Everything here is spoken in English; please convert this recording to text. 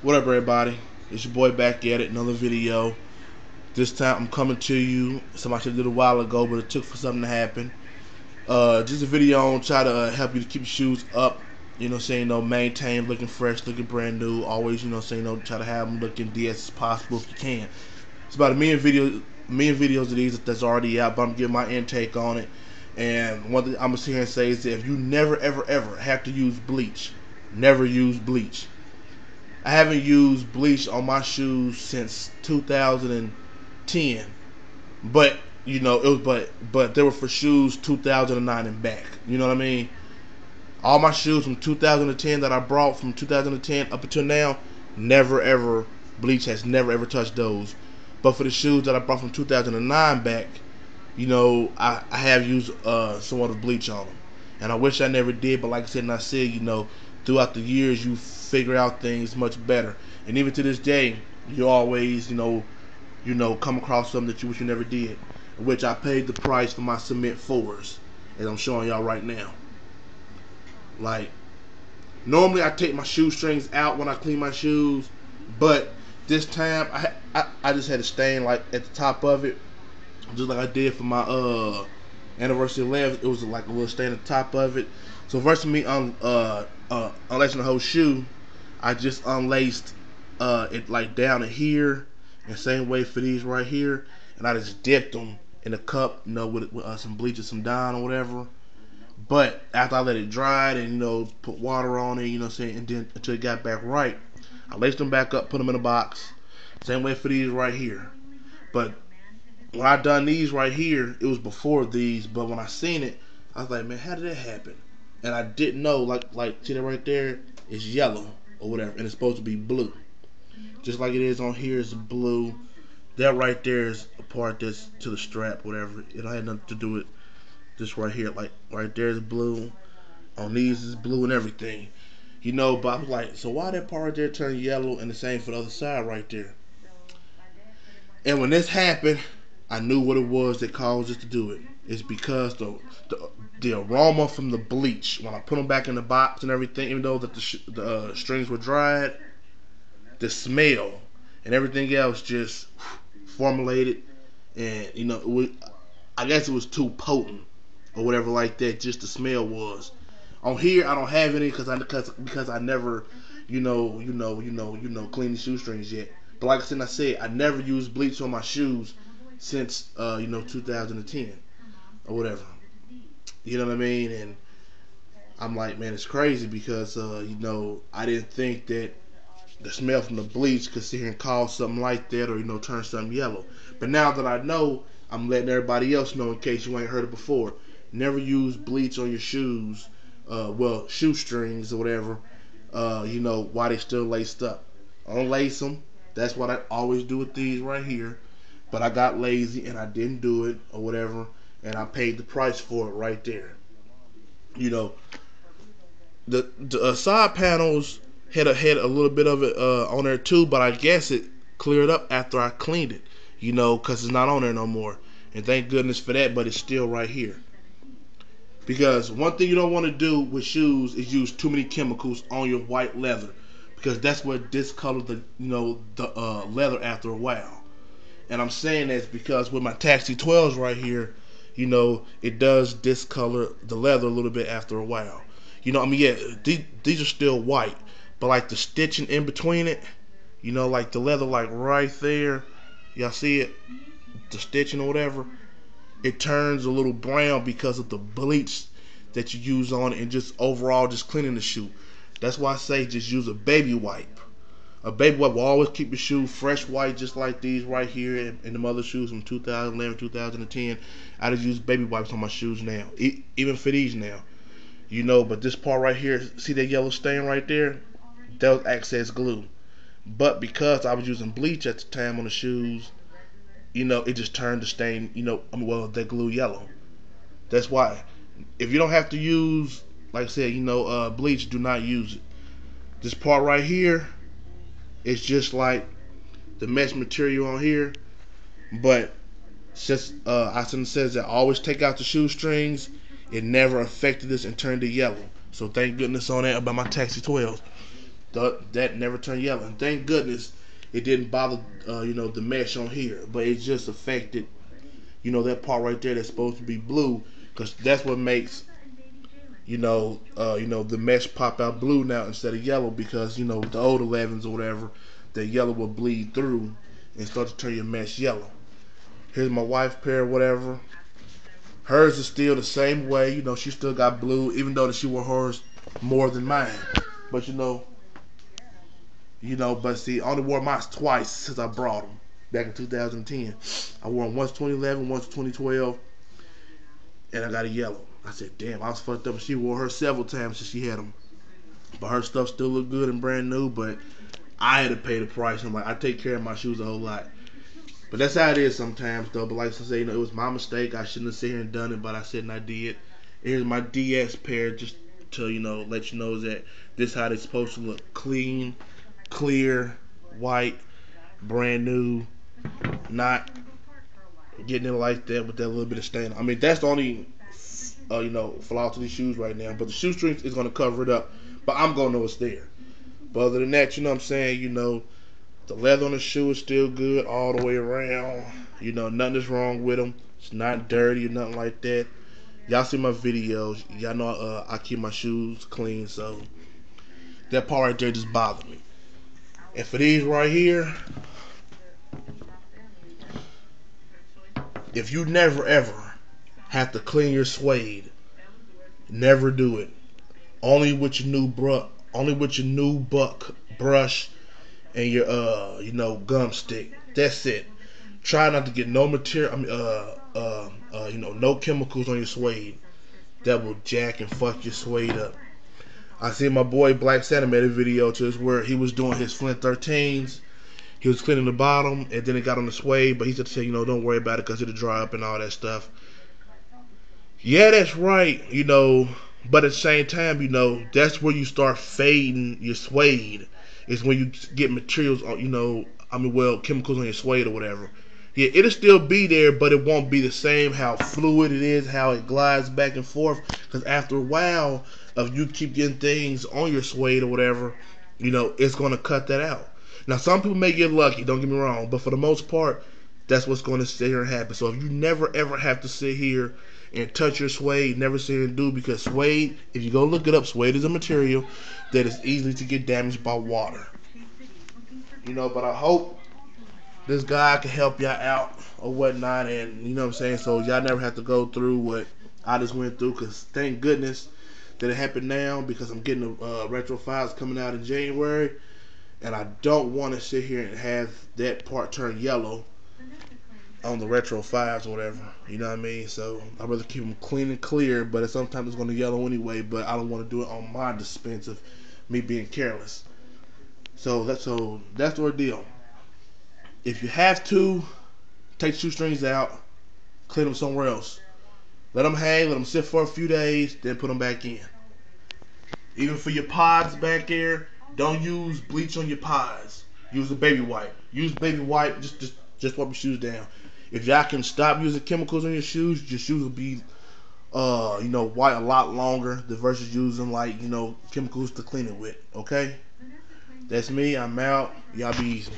What up, everybody? It's your boy back at it, another video. This time I'm coming to you. Something I should have did a while ago, but it took for something to happen. Just a video on try to help you to keep your shoes up. You know, saying maintain, looking fresh, looking brand new. Always, saying try to have them looking DS as possible if you can. It's about a million videos of these that's already out, but I'm giving my intake on it. And one thing I'm gonna sit here and say is that if you never, ever, ever have to use bleach, never use bleach. I haven't used bleach on my shoes since 2010, but it was but they were for shoes 2009 and back. You know what I mean? All my shoes from 2010 that I brought from 2010 up until now, never ever bleach has never ever touched those. But for the shoes that I brought from 2009 back, I have used somewhat of bleach on them, and I wish I never did. But like I said, throughout the years you figure out things much better, and even to this day, you always come across something that you wish you never did. Which I paid the price for my cement fours, as I'm showing y'all right now. Like, normally I take my shoestrings out when I clean my shoes, but this time I just had a stain like at the top of it, just like I did for my anniversary 11. It was like a little stain at the top of it. So versus me unlacing the whole shoe, I just unlaced it like down to here, and same way for these right here, and I just dipped them in a cup, with some bleach or some Dawn or whatever. But after I let it dry and put water on it, and then until it got back right, I laced them back up, put them in a box. Same way for these right here. But when I done these right here, it was before these. But when I seen it, I was like, man, how did that happen? And I didn't know, like see that right there is yellow or whatever, and it's supposed to be blue. Just like it is on here is blue. That right there is a part that's to the strap, whatever. It don't have nothing to do with this right here. Like right there is blue. On these is blue and everything. But I was like, so why that part right there turn yellow, and the same for the other side right there? And when this happened, I knew what it was that caused us to do it. It's because the aroma from the bleach, when I put them back in the box and everything, even though that the strings were dried, the smell and everything else just formulated, and I guess it was too potent or whatever like that. Just the smell was. On here, I don't have any because I never, clean the shoestrings yet. But like I said, I never used bleach on my shoes since 2010 or whatever. You know what I mean? And I'm like, man, it's crazy because I didn't think that the smell from the bleach could sit here and cause something like that, or turn something yellow. But now that I know, I'm letting everybody else know in case you ain't heard it before. Never use bleach on your shoes, shoestrings or whatever, while they still laced up. Unlace them. That's what I always do with these right here. But I got lazy and I didn't do it or whatever, and I paid the price for it right there. The side panels had a little bit of it on there too, but I guess it cleared up after I cleaned it, because it's not on there no more. And thank goodness for that, but it's still right here. Because one thing you don't want to do with shoes is use too many chemicals on your white leather, because that's what discolors the leather after a while. And I'm saying that because with my Taxi 12s right here, it does discolor the leather a little bit after a while. Yeah, these are still white, but like the stitching in between it, like the leather, like right there, y'all see it, the stitching or whatever, it turns a little brown because of the bleach that you use on it, and just overall just cleaning the shoe. That's why I say just use a baby wipe. A baby wipe will always keep your shoe fresh white, just like these right here and the other shoes from 2011, 2010. I just use baby wipes on my shoes now, even for these now. But this part right here, see that yellow stain right there? That was excess glue. But because I was using bleach at the time on the shoes, it just turned the stain, that glue yellow. That's why, if you don't have to use, like I said, bleach, do not use it. This part right here, it's just like the mesh material on here, but since Austin says that always take out the shoestrings, it never affected this and turned it yellow. So thank goodness on that about my Taxi 12. that never turned yellow. And thank goodness it didn't bother the mesh on here, but it just affected that part right there that's supposed to be blue, because that's what makes the mesh pop out blue now instead of yellow, because the old 11s or whatever, the yellow will bleed through and start to turn your mesh yellow. Here's my wife's pair or whatever. Hers is still the same way. She still got blue, even though that she wore hers more than mine. But but see, I only wore mine twice since I brought them back in 2010. I wore them once 2011, once 2012, and I got a yellow. I said, damn, I was fucked up. She wore hers several times since she had them. But her stuff still looked good and brand new, but I had to pay the price. I'm like, I take care of my shoes a whole lot. But that's how it is sometimes, though. But like I say, it was my mistake. I shouldn't have sat here and done it, but I said and I did. Here's my DS pair, just to let you know that this is how they're supposed to look: clean, clear, white, brand new, not getting it like that with that little bit of stain. I mean, that's the only flaw to these shoes right now. But the shoestring is gonna cover it up. But I'm gonna know it's there. But other than that, what I'm saying, the leather on the shoe is still good all the way around. Nothing is wrong with them. It's not dirty or nothing like that. Y'all see my videos. Y'all know I keep my shoes clean, so that part right there just bothered me. And for these right here, if you never ever have to clean your suede, never do it. Only with your new buck brush and your gum stick. That's it. Try not to get no material. No chemicals on your suede that will jack and fuck your suede up. I see my boy Black Santa made a video to us where he was doing his Flint 13s. He was cleaning the bottom and then it got on the suede, but he said to say, don't worry about it because it'll dry up and all that stuff. Yeah, that's right. But at the same time, that's where you start fading your suede. It's when you get materials on, chemicals on your suede or whatever. Yeah, it'll still be there, but it won't be the same how fluid it is, how it glides back and forth. Because after a while of you keep getting things on your suede or whatever, it's going to cut that out. Now, some people may get lucky, don't get me wrong, but for the most part, that's what's going to sit here and happen. So if you never ever have to sit here and touch your suede, never sit here and do, because suede, if you go look it up, suede is a material that is easily to get damaged by water. But I hope this guy can help y'all out or whatnot, and so y'all never have to go through what I just went through, because thank goodness that it happened now, because I'm getting the Retro 5s coming out in January, and I don't want to sit here and have that part turn yellow on the Retro 5s or whatever, you know what I mean? So I'd rather keep them clean and clear, but sometimes it's going to yellow anyway, but I don't want to do it on my dispense of me being careless. So that's the ordeal. If you have to, take shoestrings out, clean them somewhere else. Let them hang, let them sit for a few days, then put them back in. Even for your pods back there, don't use bleach on your pods. Use a baby wipe. Use baby wipe, just wipe your shoes down. If y'all can stop using chemicals on your shoes will be white a lot longer than versus using chemicals to clean it with. Okay? That's me. I'm out. Y'all be easy.